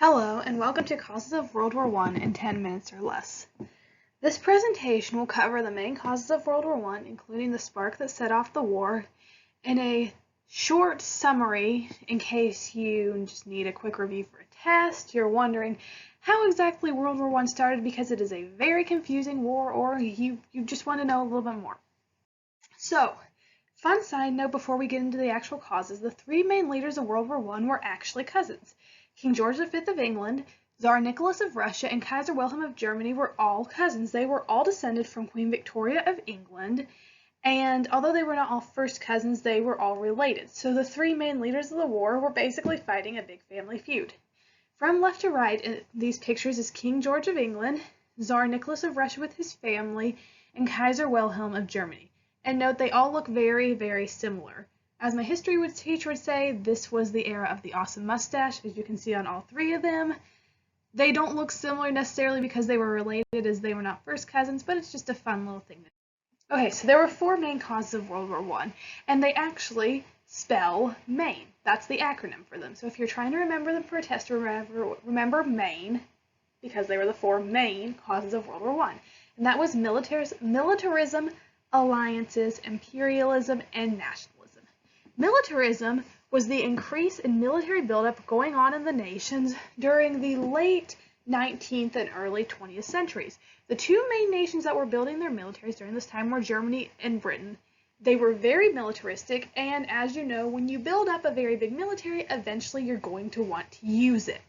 Hello, and welcome to Causes of World War I in 10 minutes or less. This presentation will cover the main causes of World War I, including the spark that set off the war, and a short summary in case you just need a quick review for a test, you're wondering how exactly World War I started because it is a very confusing war, or you just want to know a little bit more. So, fun side note before we get into the actual causes, the three main leaders of World War I were actually cousins. King George V of England, Tsar Nicholas of Russia, and Kaiser Wilhelm of Germany were all cousins. They were all descended from Queen Victoria of England, and although they were not all first cousins, they were all related. So the three main leaders of the war were basically fighting a big family feud. From left to right in these pictures is King George of England, Tsar Nicholas of Russia with his family, and Kaiser Wilhelm of Germany. And note, they all look very, very similar. As my history teacher would say, this was the era of the awesome mustache, as you can see on all three of them. They don't look similar necessarily because they were related, as they were not first cousins, but it's just a fun little thing. Okay, so there were four main causes of World War I, and they actually spell MAIN. That's the acronym for them. So if you're trying to remember them for a test, remember MAIN, because they were the four main causes of World War I. And that was militarism, alliances, imperialism, and nationalism. Militarism was the increase in military buildup going on in the nations during the late 19th and early 20th centuries. The two main nations that were building their militaries during this time were Germany and Britain. They were very militaristic, and as you know, when you build up a very big military, eventually you're going to want to use it.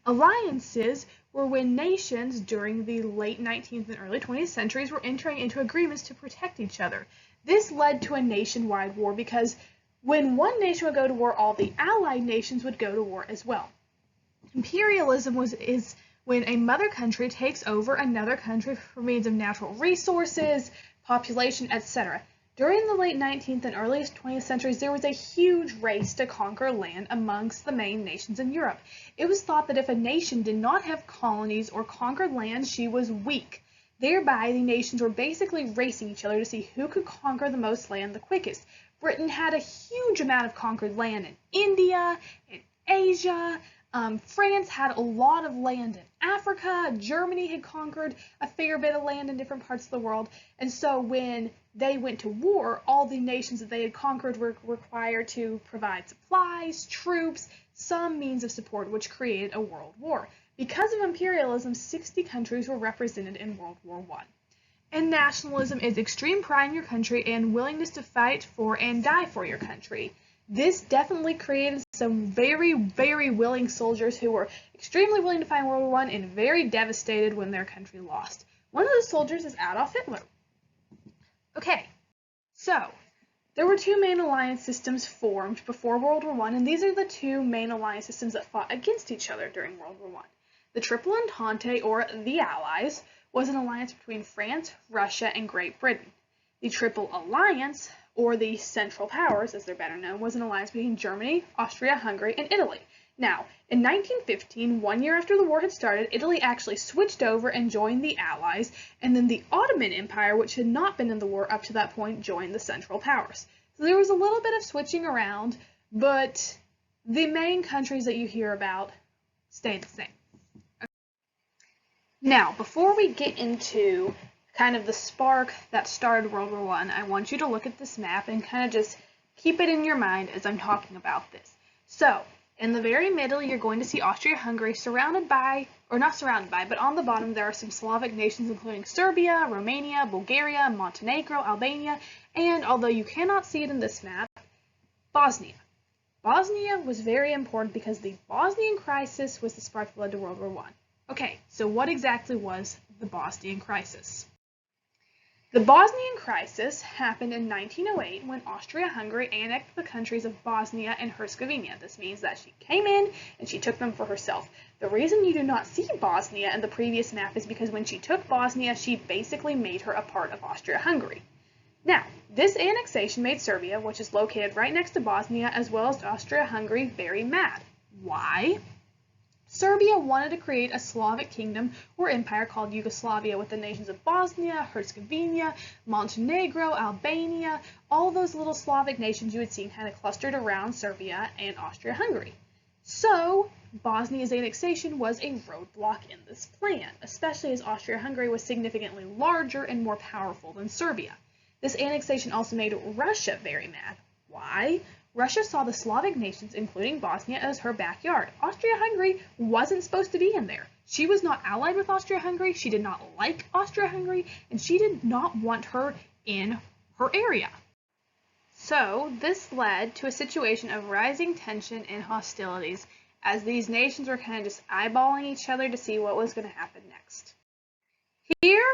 Alliances were when nations during the late 19th and early 20th centuries were entering into agreements to protect each other. This led to a nationwide war because when one nation would go to war, all the allied nations would go to war as well. Imperialism is when a mother country takes over another country for means of natural resources, population, etc. During the late 19th and early 20th centuries, there was a huge race to conquer land amongst the main nations in Europe. It was thought that if a nation did not have colonies or conquered land, she was weak. Thereby, the nations were basically racing each other to see who could conquer the most land the quickest. Britain had a huge amount of conquered land in India, in Asia. France had a lot of land in Africa. Germany had conquered a fair bit of land in different parts of the world. And so when they went to war, all the nations that they had conquered were required to provide supplies, troops, some means of support, which created a world war. Because of imperialism, 60 countries were represented in World War I. And nationalism is extreme pride in your country and willingness to fight for and die for your country. This definitely created some very, very willing soldiers who were extremely willing to fight in World War I and very devastated when their country lost. One of those soldiers is Adolf Hitler. Okay, so there were two main alliance systems formed before World War I, and these are the two main alliance systems that fought against each other during World War I. The Triple Entente, or the Allies, was an alliance between France, Russia, and Great Britain. The Triple Alliance, or the Central Powers, as they're better known, was an alliance between Germany, Austria-Hungary, and Italy. Now, in 1915, 1 year after the war had started, Italy actually switched over and joined the Allies, and then the Ottoman Empire, which had not been in the war up to that point, joined the Central Powers. So there was a little bit of switching around, but the main countries that you hear about stayed the same. Now, before we get into kind of the spark that started World War I want you to look at this map and kind of just keep it in your mind as I'm talking about this. So, in the very middle, you're going to see Austria-Hungary surrounded by, or not surrounded by, but on the bottom there are some Slavic nations including Serbia, Romania, Bulgaria, Montenegro, Albania, and although you cannot see it in this map, Bosnia. Bosnia was very important because the Bosnian crisis was the spark that led to World War I. Okay, so what exactly was the Bosnian crisis? The Bosnian crisis happened in 1908 when Austria-Hungary annexed the countries of Bosnia and Herzegovina. This means that she came in and she took them for herself. The reason you do not see Bosnia in the previous map is because when she took Bosnia, she basically made her a part of Austria-Hungary. Now, this annexation made Serbia, which is located right next to Bosnia, as well as Austria-Hungary, very mad. Why? Serbia wanted to create a Slavic kingdom or empire called Yugoslavia with the nations of Bosnia, Herzegovina, Montenegro, Albania, all those little Slavic nations you had seen kind of clustered around Serbia and Austria-Hungary. So Bosnia's annexation was a roadblock in this plan, especially as Austria-Hungary was significantly larger and more powerful than Serbia. This annexation also made Russia very mad. Why? Russia saw the Slavic nations, including Bosnia, as her backyard. Austria-Hungary wasn't supposed to be in there. She was not allied with Austria-Hungary, she did not like Austria-Hungary, and she did not want her in her area. So, this led to a situation of rising tension and hostilities as these nations were kind of just eyeballing each other to see what was going to happen next. Here,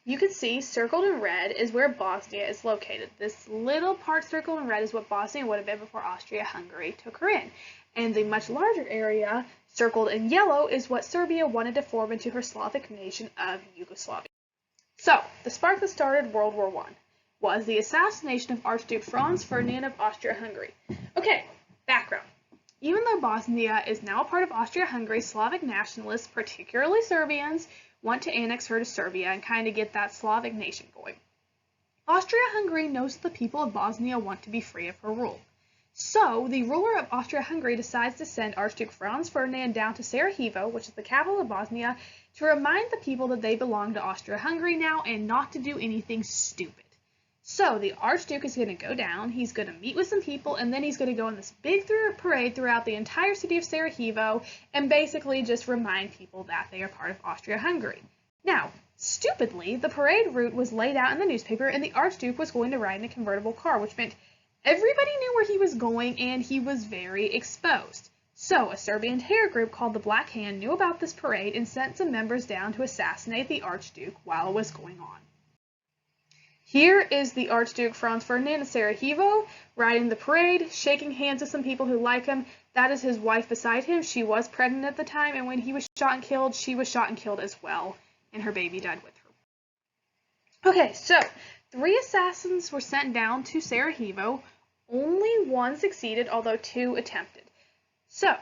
you can see circled in red is where Bosnia is located. This little part circled in red is what Bosnia would have been before Austria-Hungary took her in. And the much larger area circled in yellow is what Serbia wanted to form into her Slavic nation of Yugoslavia. So, the spark that started World War I was the assassination of Archduke Franz Ferdinand of Austria-Hungary. Okay, background. Even though Bosnia is now a part of Austria-Hungary, Slavic nationalists, particularly Serbians, want to annex her to Serbia and kind of get that Slavic nation going. Austria-Hungary knows that the people of Bosnia want to be free of her rule. So, the ruler of Austria-Hungary decides to send Archduke Franz Ferdinand down to Sarajevo, which is the capital of Bosnia, to remind the people that they belong to Austria-Hungary now and not to do anything stupid. So, the Archduke is going to go down, he's going to meet with some people, and then he's going to go on this big parade throughout the entire city of Sarajevo and basically just remind people that they are part of Austria-Hungary. Now, stupidly, the parade route was laid out in the newspaper and the Archduke was going to ride in a convertible car, which meant everybody knew where he was going and he was very exposed. So, a Serbian terror group called the Black Hand knew about this parade and sent some members down to assassinate the Archduke while it was going on. Here is the Archduke Franz Ferdinand of Sarajevo, riding the parade, shaking hands with some people who like him. That is his wife beside him. She was pregnant at the time, and when he was shot and killed, she was shot and killed as well, and her baby died with her. Okay, so 3 assassins were sent down to Sarajevo. Only 1 succeeded, although 2 attempted. So,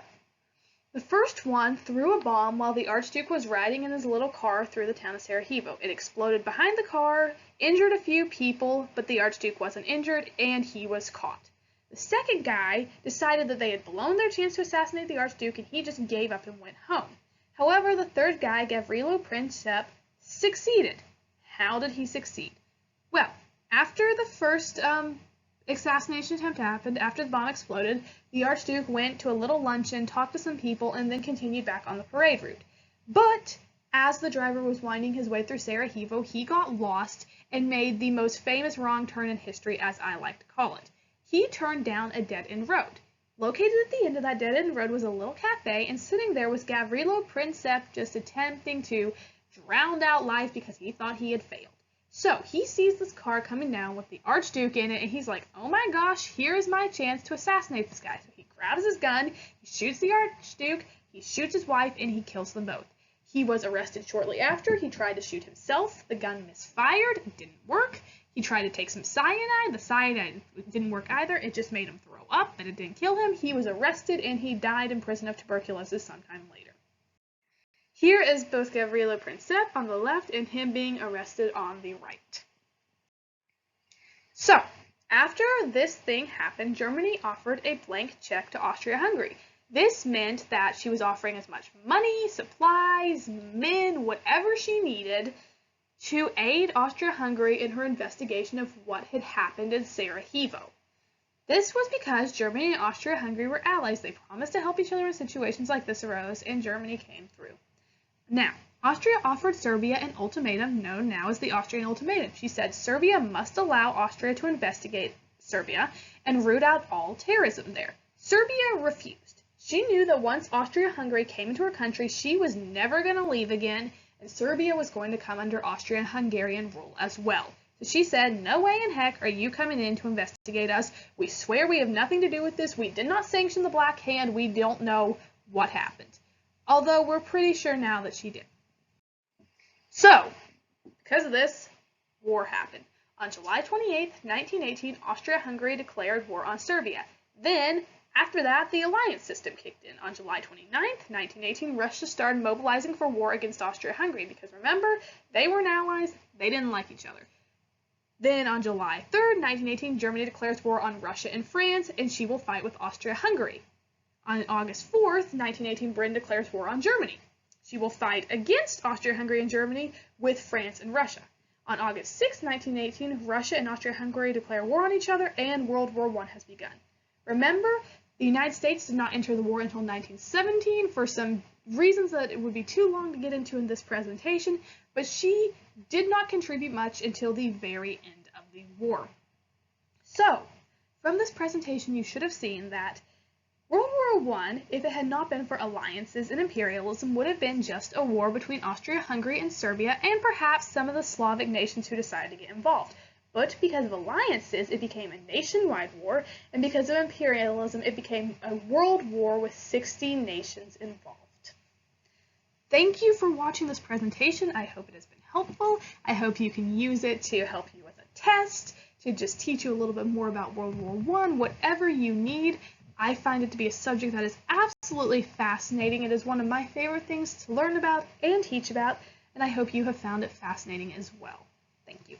the first one threw a bomb while the Archduke was riding in his little car through the town of Sarajevo. It exploded behind the car, injured a few people, but the Archduke wasn't injured, and he was caught. The second guy decided that they had blown their chance to assassinate the Archduke, and he just gave up and went home. However, the third guy, Gavrilo Princip, succeeded. How did he succeed? Well, after the first assassination attempt happened, after the bomb exploded, the Archduke went to a little luncheon, talked to some people, and then continued back on the parade route. But as the driver was winding his way through Sarajevo, he got lost and made the most famous wrong turn in history, as I like to call it. He turned down a dead-end road. Located at the end of that dead-end road was a little cafe, and sitting there was Gavrilo Princip, just attempting to drown out life because he thought he had failed. So, he sees this car coming down with the Archduke in it, and he's like, oh my gosh, here's my chance to assassinate this guy. So he grabs his gun, he shoots the Archduke, he shoots his wife, and he kills them both. He was arrested shortly after. He tried to shoot himself. The gun misfired. It didn't work. He tried to take some cyanide. The cyanide didn't work either. It just made him throw up, but it didn't kill him. He was arrested, and he died in prison of tuberculosis sometime later. Here is both Gavrilo Princip on the left and him being arrested on the right. So, after this thing happened, Germany offered a blank check to Austria-Hungary. This meant that she was offering as much money, supplies, men, whatever she needed to aid Austria-Hungary in her investigation of what had happened in Sarajevo. This was because Germany and Austria-Hungary were allies. They promised to help each other when situations like this arose, and Germany came through. Now, Austria offered Serbia an ultimatum known now as the Austrian Ultimatum. She said Serbia must allow Austria to investigate Serbia and root out all terrorism there. Serbia refused. She knew that once Austria-Hungary came into her country, she was never going to leave again, and Serbia was going to come under Austrian-Hungarian rule as well. So she said, no way in heck are you coming in to investigate us. We swear we have nothing to do with this. We did not sanction the Black Hand. We don't know what happened. Although we're pretty sure now that she did. So, because of this, war happened. On July 28, 1918, Austria-Hungary declared war on Serbia. Then, after that, the alliance system kicked in. On July 29, 1918, Russia started mobilizing for war against Austria-Hungary because remember, they weren't allies, they didn't like each other. Then on July 3, 1918, Germany declares war on Russia and France, and she will fight with Austria-Hungary. On August 4th, 1918, Britain declares war on Germany. She will fight against Austria-Hungary and Germany with France and Russia. On August 6, 1918, Russia and Austria-Hungary declare war on each other, and World War I has begun. Remember, the United States did not enter the war until 1917 for some reasons that it would be too long to get into in this presentation, but she did not contribute much until the very end of the war. So, from this presentation, you should have seen that World War I, if it had not been for alliances and imperialism, would have been just a war between Austria-Hungary and Serbia, and perhaps some of the Slavic nations who decided to get involved. But because of alliances, it became a nationwide war, and because of imperialism, it became a world war with 60 nations involved. Thank you for watching this presentation. I hope it has been helpful. I hope you can use it to help you with a test, to just teach you a little bit more about World War I, whatever you need. I find it to be a subject that is absolutely fascinating. It is one of my favorite things to learn about and teach about, and I hope you have found it fascinating as well. Thank you.